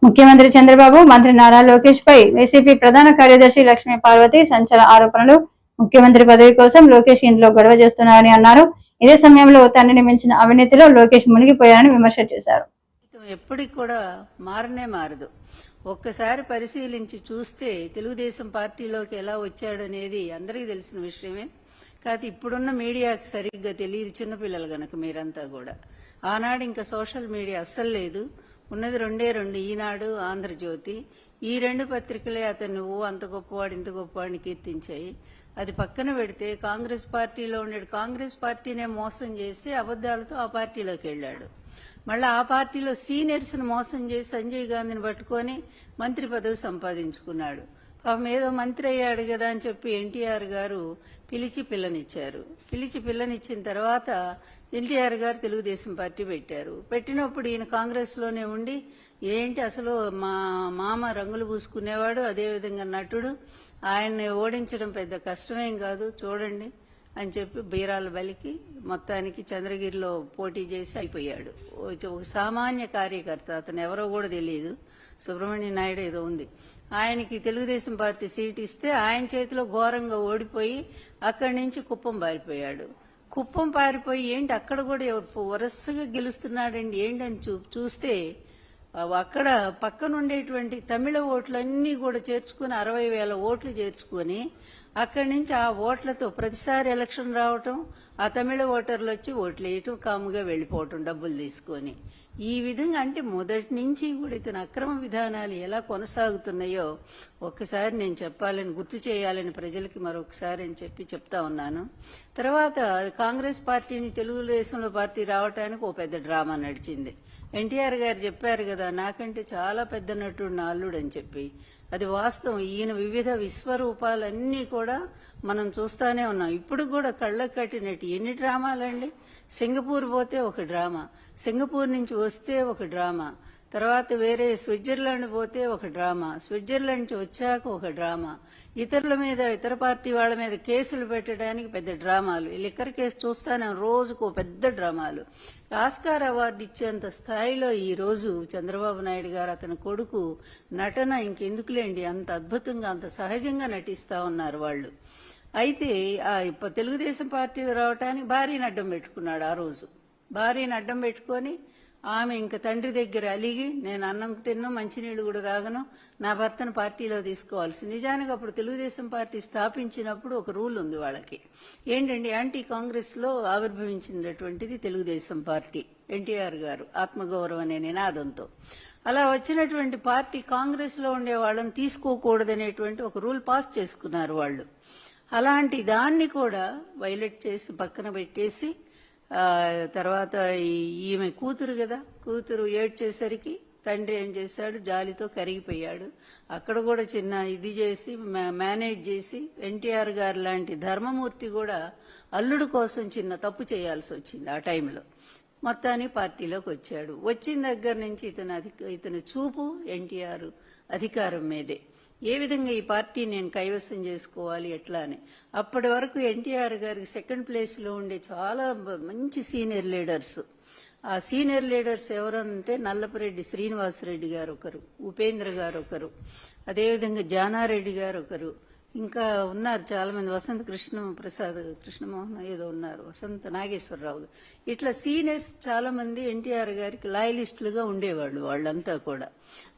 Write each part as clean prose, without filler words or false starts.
ముఖ్యమంత్రి చంద్రబాబు మంత్రి నారా లోకేష్ పై వైసీపీ ప్రధాన కార్యదర్శి లక్ష్మీ పార్వతి సంచలన ఆరోపణలు. ముఖ్యమంత్రి పదవి కోసం లోకేష్ ఇంట్లో గొడవ చేస్తున్నారని అన్నారు. ఇదే సమయంలో తండ్రిని మించిన అవినీతిలో లోకేష్ మునిగిపోయారని విమర్శ చేశారు. ఎప్పటికి కూడా మారనే మారదు. ఒక్కసారి పరిశీలించి చూస్తే తెలుగుదేశం పార్టీలోకి ఎలా వచ్చాడనేది అందరికీ తెలిసిన విషయమే. కాదు ఇప్పుడున్న మీడియాకి సరిగ్గా తెలియదు, చిన్నపిల్లలు గనక మీరంతా కూడా. ఆనాడు ఇంకా సోషల్ మీడియా అస్సలు లేదు, ఉన్నది రెండే రెండు, ఈనాడు, ఆంధ్రజ్యోతి. ఈ రెండు పత్రికలే అతను అంత గొప్పవాడు ఇంత గొప్పవాడిని కీర్తించాయి. అది పక్కన పెడితే కాంగ్రెస్ పార్టీలో ఉండేది, కాంగ్రెస్ పార్టీనే మోసం చేసి అబద్దాలతో ఆ పార్టీలోకి వెళ్ళాడు. మళ్ళీ ఆ పార్టీలో సీనియర్స్ ను మోసం చేసి సంజయ్ గాంధీని పట్టుకొని మంత్రి పదవి సంపాదించుకున్నాడు. పాపం ఏదో మంత్రి అయ్యాడు కదా అని చెప్పి ఎన్టీఆర్ గారు పిలిచి పిల్లనిచ్చారు. పిలిచి పిల్లనిచ్చిన తర్వాత ఎన్టీఆర్ గారు తెలుగుదేశం పార్టీ పెట్టారు. పెట్టినప్పుడు ఈయన కాంగ్రెస్ లోనే ఉండి ఏంటి అసలు మా మామ రంగులు పూసుకునేవాడు, అదేవిధంగా నటుడు, ఆయన్ని ఓడించడం పెద్ద కష్టమేం కాదు చూడండి అని చెప్పి బీరాల బలికి మొత్తానికి చంద్రగిరిలో పోటీ చేసి అయిపోయాడు. ఒక సామాన్య కార్యకర్త, అతను ఎవరో కూడా తెలియదు, సుబ్రహ్మణ్య నాయుడు ఏదో ఉంది. ఆయనకి తెలుగుదేశం పార్టీ సీట్ ఇస్తే ఆయన చేతిలో ఘోరంగా ఓడిపోయి అక్కడి నుంచి కుప్పం పారిపోయాడు. కుప్పం పారిపోయి ఏంటి అక్కడ కూడా వరుసగా గెలుస్తున్నాడండి ఏంటని చూస్తే అక్కడ పక్కనుండేటువంటి తమిళ ఓట్లన్నీ కూడా చేర్చుకుని 60,000 ఓట్లు చేర్చుకొని అక్కడి నుంచి ఆ ఓట్లతో ప్రతిసారి ఎలక్షన్ రావటం, ఆ తమిళ ఓటర్లు వచ్చి ఓట్లు వేయటం, కాముగా వెళ్లిపోవటం డబ్బులు తీసుకొని. ఈ విధంగా అంటే మొదటి నుంచి కూడా ఇతని అక్రమ విధానాలు ఎలా కొనసాగుతున్నాయో ఒక్కసారి నేను చెప్పాలని, గుర్తు చేయాలని ప్రజలకి మరొకసారి అని చెప్పి చెప్తా ఉన్నాను. తర్వాత కాంగ్రెస్ పార్టీని తెలుగుదేశంలో పార్టీ రావటానికి ఓ పెద్ద డ్రామా నడిచింది. ఎన్టీఆర్ గారు చెప్పారు కదా, నాకంటే చాలా పెద్ద నటుడు నా అల్లుడు అని చెప్పి. అది వాస్తవం. ఈయన వివిధ విశ్వరూపాలన్నీ కూడా మనం చూస్తానే ఉన్నాం. ఇప్పుడు కూడా కళ్ళకు కట్టినట్టు ఎన్ని డ్రామాలండి. సింగపూర్ పోతే ఒక డ్రామా, సింగపూర్ నుంచి వస్తే ఒక డ్రామా, తర్వాత వేరే స్విట్జర్లాండ్ పోతే ఒక డ్రామా, స్విట్జర్లాండ్ నుంచి వచ్చాక ఒక డ్రామా, ఇతరుల మీద ఇతర పార్టీ వాళ్ళ మీద కేసులు పెట్టడానికి పెద్ద డ్రామాలు. లిక్కర్ కేసు చూస్తానే రోజుకు పెద్ద డ్రామాలు. ఆస్కార్ అవార్డు ఇచ్చేంత స్థాయిలో ఈ రోజు చంద్రబాబు నాయుడు గారు, అతని కొడుకు నటన ఇంకెందుకులేండి, అంత అద్భుతంగా అంత సహజంగా నటిస్తా ఉన్నారు వాళ్ళు. అయితే తెలుగుదేశం పార్టీ రావటానికి భార్యని అడ్డం పెట్టుకున్నాడు. ఆ రోజు భార్యని అడ్డం పెట్టుకొని ఆమె ఇంక తండ్రి దగ్గర అలిగి, నేను అన్నం తిన్ను మంచినీళ్ళు కూడా తాగను, నా భర్తను పార్టీలో తీసుకోవాల్సి. నిజానికి అప్పుడు తెలుగుదేశం పార్టీ స్థాపించినప్పుడు ఒక రూల్ ఉంది వాళ్ళకి, ఏంటండి, యాంటీ కాంగ్రెస్ లో ఆవిర్భవించినటువంటిది తెలుగుదేశం పార్టీ. ఎన్టీఆర్ గారు ఆత్మగౌరవం అనే నినాదంతో అలా వచ్చినటువంటి పార్టీ కాంగ్రెస్ లో ఉండే వాళ్ళని తీసుకోకూడదనేటువంటి ఒక రూల్ పాస్ చేసుకున్నారు వాళ్ళు. అలాంటి దాన్ని కూడా వైలేట్ చేసి పక్కన పెట్టేసి తర్వాత ఈమె కూతురు కదా, కూతురు ఏడ్చేసరికి తండ్రి ఏం చేశాడు, జాలితో కరిగిపోయాడు. అక్కడ కూడా చిన్న ఇది చేసి మేనేజ్ చేసి ఎన్టీఆర్ గారు లాంటి ధర్మమూర్తి కూడా అల్లుడు కోసం చిన్న తప్పు చేయాల్సి వచ్చింది ఆ టైంలో. మొత్తాన్ని పార్టీలోకి వచ్చాడు. వచ్చిన దగ్గర నుంచి ఇతని చూపు ఎన్టీఆర్ అధికారం మీదే. ఏ విధంగా ఈ పార్టీ నేను కైవసం చేసుకోవాలి ఎట్లా అని. అప్పటి వరకు ఎన్టీఆర్ గారికి సెకండ్ ప్లేస్ లో ఉండే చాలా మంచి సీనియర్ లీడర్స్. ఆ సీనియర్ లీడర్స్ ఎవరంటే నల్లపురెడ్డి శ్రీనివాసరెడ్డి గారు ఒకరు, ఉపేంద్ర గారు ఒకరు, అదేవిధంగా జానారెడ్డి గారు ఒకరు, ఇంకా ఉన్నారు చాలా మంది, వసంత కృష్ణమోహన్ ఏదో ఉన్నారు, వసంత నాగేశ్వరరావు గారు. ఇట్లా సీనియర్స్ చాలా మంది ఎన్టీఆర్ గారికి లాయలిస్టులుగా ఉండేవాళ్ళు వాళ్ళంతా కూడా.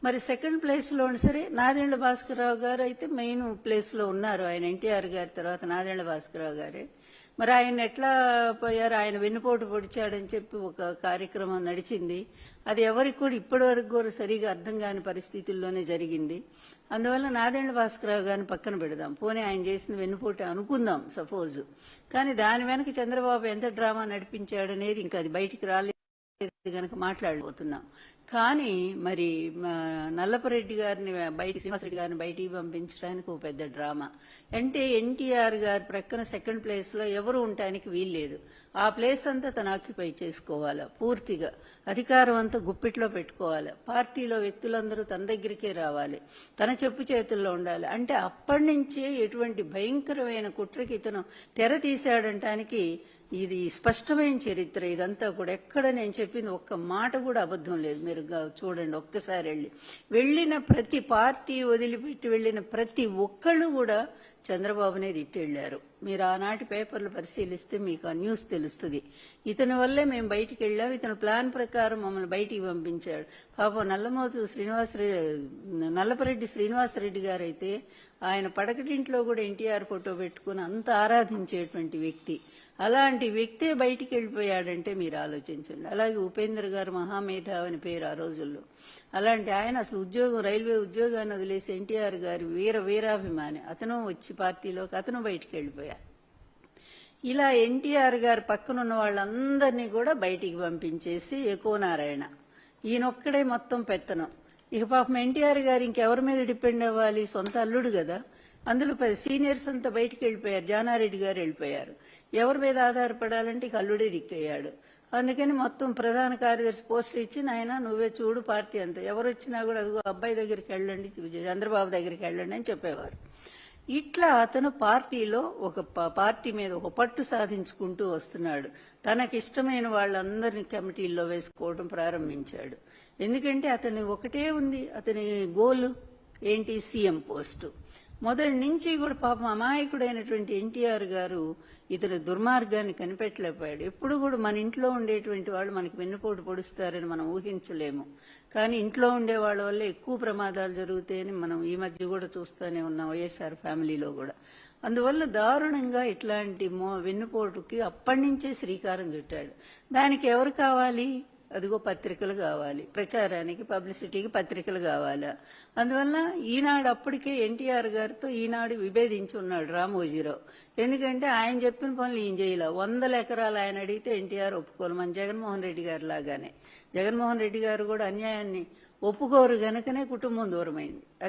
మరి సెకండ్ ప్లేస్ లో సరే నాదెండ్ల భాస్కరరావు గారు అయితే మెయిన్ ప్లేస్ లో ఉన్నారు. ఆయన ఎన్టీఆర్ గారి తర్వాత నాదెండ్ల భాస్కరరావు గారే. మరి ఆయన ఎట్లా పోయారు, ఆయన వెన్నుపోటు పొడిచాడని చెప్పి ఒక కార్యక్రమం నడిచింది. అది ఎవరికి కూడా ఇప్పటి వరకు కూడా సరిగా అర్థం కాని పరిస్థితుల్లోనే జరిగింది. అందువల్ల నాదెండ్ల భాస్కరరావు గారిని పక్కన పెడదాం, పోనీ ఆయన చేసిన వెన్నుపోటు అనుకుందాం సపోజ్. కానీ దాని వెనక చంద్రబాబు ఎంత డ్రామా నడిపించాడనేది ఇంకా అది బయటికి రాలేదు గనక మాట్లాడబోతున్నాం. కానీ మరి నల్లపరెడ్డి గారిని శ్రీనివాసరెడ్డి గారిని బయటికి పంపించడానికి ఒక పెద్ద డ్రామా. అంటే ఎన్టీఆర్ గారి ప్రక్కన సెకండ్ ప్లేస్ లో ఎవరు ఉండటానికి వీల్లేదు. ఆ ప్లేస్ అంతా తను ఆక్యుపై చేసుకోవాలా పూర్తిగా. అధికారం అంతా గుప్పిట్లో పెట్టుకోవాలి, పార్టీలో వ్యక్తులందరూ తన దగ్గరికే రావాలి, తన చెప్పు చేతుల్లో ఉండాలి. అంటే అప్పటి నుంచే ఎటువంటి భయంకరమైన కుట్రకి ఇతను తెర తీశాడంటానికి ఇది స్పష్టమైన చరిత్ర. ఇదంతా కూడా ఎక్కడ నేను చెప్పింది ఒక్క మాట కూడా అబద్ధం లేదు. మీరు చూడండి ఒక్కసారి వెళ్ళిన ప్రతి పార్టీ వదిలిపెట్టి వెళ్ళిన ప్రతి ఒక్కళ్ళు కూడా చంద్రబాబునే తిట్టెళ్లారు. మీరు ఆనాటి పేపర్లు పరిశీలిస్తే మీకు ఆ న్యూస్ తెలుస్తుంది. ఇతని వల్లే మేము బయటికి వెళ్ళాం, ఇతని ప్లాన్ ప్రకారం మమ్మల్ని బయటికి పంపించాడు. పాపం నల్లపరెడ్డి శ్రీనివాసరెడ్డి గారైతే ఆయన పడకటింట్లో కూడా ఎన్టీఆర్ ఫోటో పెట్టుకుని అంత ఆరాధించేటువంటి వ్యక్తి. అలాంటి వ్యక్తే బయటికి వెళ్ళిపోయాడంటే మీరు ఆలోచించండి. అలాగే ఉపేంద్ర గారు మహామేధావి అని పేరు ఆ రోజుల్లో. అలాంటి ఆయన అసలు రైల్వే ఉద్యోగాన్ని వదిలేసి ఎన్టీఆర్ గారి వీరాభిమాని. అతను వచ్చి పార్టీలోకి అతను బయటికి వెళ్ళిపోయాడు. ఇలా ఎన్టీఆర్ గారి పక్కనున్న వాళ్ళందరినీ కూడా బయటికి పంపించేసి ఎక్కువనారాయణ ఈయనొక్కడే మొత్తం పెత్తనం. ఇక పాపం ఎన్టీఆర్ గారు ఇంకెవరి మీద డిపెండ్ అవ్వాలి? సొంత అల్లుడు కదా. అందులో సీనియర్స్ అంతా బయటికి వెళ్ళిపోయారు. జానారెడ్డి గారు వెళ్ళిపోయారు. ఎవరి మీద ఆధారపడాలంటే ఇక అల్లుడే దిక్కయ్యాడు. అందుకని మొత్తం ప్రధాన కార్యదర్శి పోస్టులు ఇచ్చి నాయన నువ్వే చూడు పార్టీ అంతా, ఎవరు వచ్చినా కూడా అదిగో అబ్బాయి దగ్గరికి వెళ్ళండి, చంద్రబాబు దగ్గరికి వెళ్ళండి అని చెప్పేవారు. ఇట్లా అతను పార్టీలో పార్టీ మీద ఒక పట్టు సాధించుకుంటూ వస్తున్నాడు. తనకిష్టమైన వాళ్ళందరినీ కమిటీల్లో వేసుకోవడం ప్రారంభించాడు. ఎందుకంటే అతని ఒకటే ఉంది, అతని గోల్ ఏంటి? CM post. మొదటి నుంచి కూడా పాపం అమాయకుడైనటువంటి ఎన్టీఆర్ గారు ఇతని దుర్మార్గాన్ని కనిపెట్టలేకపోయాడు. ఎప్పుడు కూడా మన ఇంట్లో ఉండేటువంటి వాళ్ళు మనకి వెన్నుపోటు పొడుస్తారని మనం ఊహించలేము. కానీ ఇంట్లో ఉండే వాళ్ళ వల్ల ఎక్కువ ప్రమాదాలు జరుగుతాయని మనం ఈ మధ్య కూడా చూస్తూనే ఉన్నాం, వైఎస్ఆర్ ఫ్యామిలీలో కూడా. అందువల్ల దారుణంగా ఇట్లాంటి వెన్నుపోటుకి అప్పటి నుంచే శ్రీకారం చుట్టాడు. దానికి ఎవరు కావాలి? అదిగో పత్రికలు కావాలి, ప్రచారానికి పబ్లిసిటీకి పత్రికలు కావాలా. అందువల్ల ఈనాడు అప్పటికే ఎన్టీఆర్ గారితో ఈనాడు విభేదించి ఉన్నాడు రామోజీరావు. ఎందుకంటే ఆయన చెప్పిన పనులు ఈయన చేయలే. 100 ఎకరాలు ఆయన అడిగితే ఎన్టీఆర్ ఒప్పుకోరు. మన జగన్మోహన్ రెడ్డి గారు లాగానే జగన్మోహన్ రెడ్డి గారు కూడా అన్యాయాన్ని ఒప్పుకోరు గనుకనే కుటుంబం దూరమైంది. అది